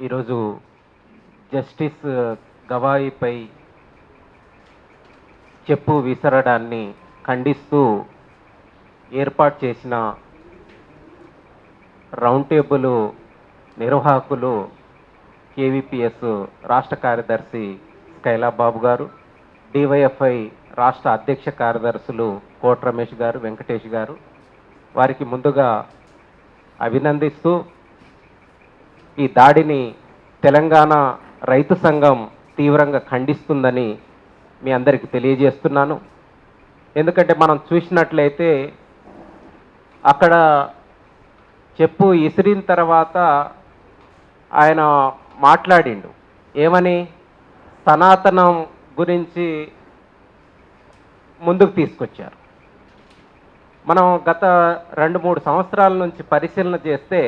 ఈరోజు జస్టిస్ గవాయిపై చెప్పు విసరడాన్ని ఖండిస్తూ ఏర్పాటు చేసిన రౌండ్ టేబుల్ నిర్వాహకులు కేవీపీఎస్ రాష్ట్ర కార్యదర్శి స్కైలాబాబు గారు, డివైఎఫ్ఐ రాష్ట్ర అధ్యక్ష కార్యదర్శులు కోట రమేష్ గారు, వెంకటేష్ గారు, వారికి ముందుగా అభినందిస్తూ ఈ దాడిని తెలంగాణ రైతు సంఘం తీవ్రంగా ఖండిస్తుందని మీ అందరికీ తెలియజేస్తున్నాను. ఎందుకంటే మనం చూసినట్లయితే అక్కడ చెప్పు ఇసిరిన తర్వాత ఆయన మాట్లాడిండు ఏమని, సనాతనం గురించి ముందుకు తీసుకొచ్చారు. మనం గత 2-3 సంవత్సరాల నుంచి పరిశీలన చేస్తే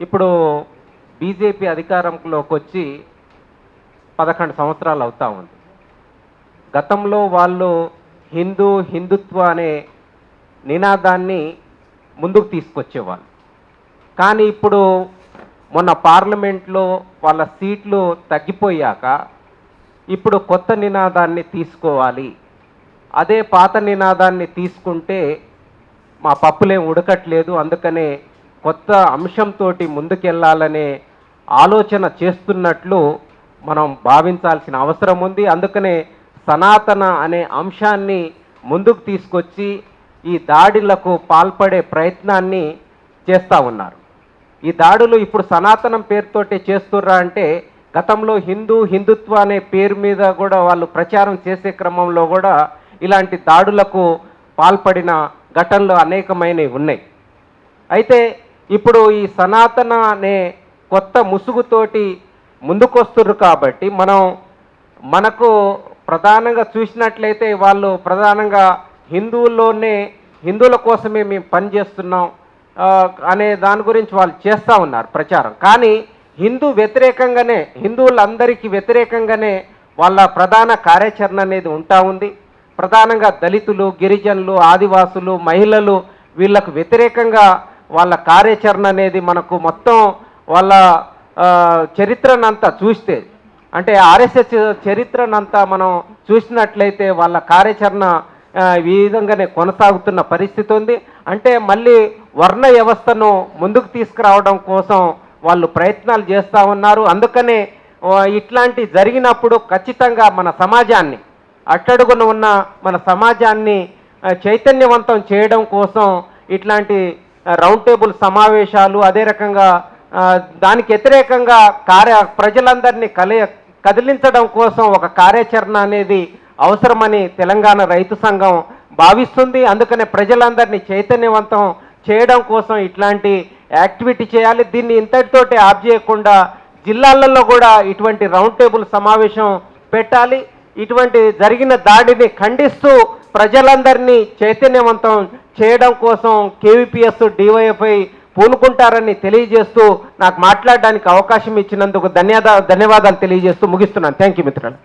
ఇప్పుడు బీజేపీ అధికారంలోకి వచ్చి 11 సంవత్సరాలు అవుతా ఉంది. గతంలో వాళ్ళు హిందుత్వ అనే నినాదాన్ని ముందుకు తీసుకొచ్చేవాళ్ళు. కానీ ఇప్పుడు మొన్న పార్లమెంట్లో వాళ్ళ సీట్లు తగ్గిపోయాక ఇప్పుడు కొత్త నినాదాన్ని తీసుకోవాలి, అదే పాత నినాదాన్ని తీసుకుంటే మా పప్పులేం ఉడకట్లేదు, అందుకనే కొత్త అంశంతో ముందుకెళ్ళాలనే ఆలోచన చేస్తున్నట్లు మనం భావించాల్సిన అవసరం ఉంది. అందుకనే సనాతన అనే అంశాన్ని ముందుకు తీసుకొచ్చి ఈ దాడులకు పాల్పడే ప్రయత్నాన్ని చేస్తూ ఉన్నారు. ఈ దాడులు ఇప్పుడు సనాతనం పేరుతోటి చేస్తుర్రా అంటే, గతంలో హిందుత్వ అనే పేరు మీద కూడా వాళ్ళు ప్రచారం చేసే క్రమంలో కూడా ఇలాంటి దాడులకు పాల్పడిన ఘటనలు అనేకమైనవి ఉన్నాయి. అయితే ఇప్పుడు ఈ సనాతన అనే కొత్త ముసుగుతోటి ముందుకొస్తుర్రు కాబట్టి మనకు ప్రధానంగా చూసినట్లయితే వాళ్ళు ప్రధానంగా హిందువుల కోసమే మేము పనిచేస్తున్నాం అనే దాని గురించి వాళ్ళు చేస్తూ ఉన్నారు ప్రచారం. కానీ హిందువులందరికీ వ్యతిరేకంగానే వాళ్ళ ప్రధాన కార్యాచరణ అనేది ఉంటా ఉంది. ప్రధానంగా దళితులు, గిరిజనులు, ఆదివాసులు, మహిళలు వీళ్ళకు వ్యతిరేకంగా వాళ్ళ కార్యాచరణ అనేది మనకు మొత్తం వాళ్ళ చరిత్రనంతా చూస్తే, అంటే ఆర్ఎస్ఎస్ చరిత్రనంతా మనం చూసినట్లయితే వాళ్ళ కార్యాచరణ ఈ విధంగానే కొనసాగుతున్న పరిస్థితి ఉంది. అంటే మళ్ళీ వర్ణ వ్యవస్థను ముందుకు తీసుకురావడం కోసం వాళ్ళు ప్రయత్నాలు చేస్తూ ఉన్నారు. అందుకనే ఇట్లాంటి జరిగినప్పుడు ఖచ్చితంగా మన సమాజాన్ని, అట్టడుగున ఉన్న మన సమాజాన్ని చైతన్యవంతం చేయడం కోసం ఇట్లాంటి రౌండ్ టేబుల్ సమావేశాలు, అదే రకంగా దానికి వ్యతిరేకంగా ప్రజలందరినీ కదిలించడం కోసం ఒక కార్యాచరణ అనేది అవసరమని తెలంగాణ రైతు సంఘం భావిస్తుంది. అందుకనే ప్రజలందరినీ చైతన్యవంతం చేయడం కోసం ఇట్లాంటి యాక్టివిటీ చేయాలి. దీన్ని ఇంతటితోటి ఆప్ చేయకుండా జిల్లాలలో కూడా ఇటువంటి రౌండ్ టేబుల్ సమావేశం పెట్టాలి. ఇటువంటి జరిగిన దాడిని ఖండిస్తూ ప్రజలందరినీ చైతన్యవంతం చేయడం కోసం కేవీపీఎస్, డివైఎఫ్ఐ పూనుకుంటారని తెలియజేస్తూ నాకు మాట్లాడడానికి అవకాశం ఇచ్చినందుకు ధన్యవాదాలు తెలియజేస్తూ ముగిస్తున్నాను. థ్యాంక్ యూ మిత్రులు.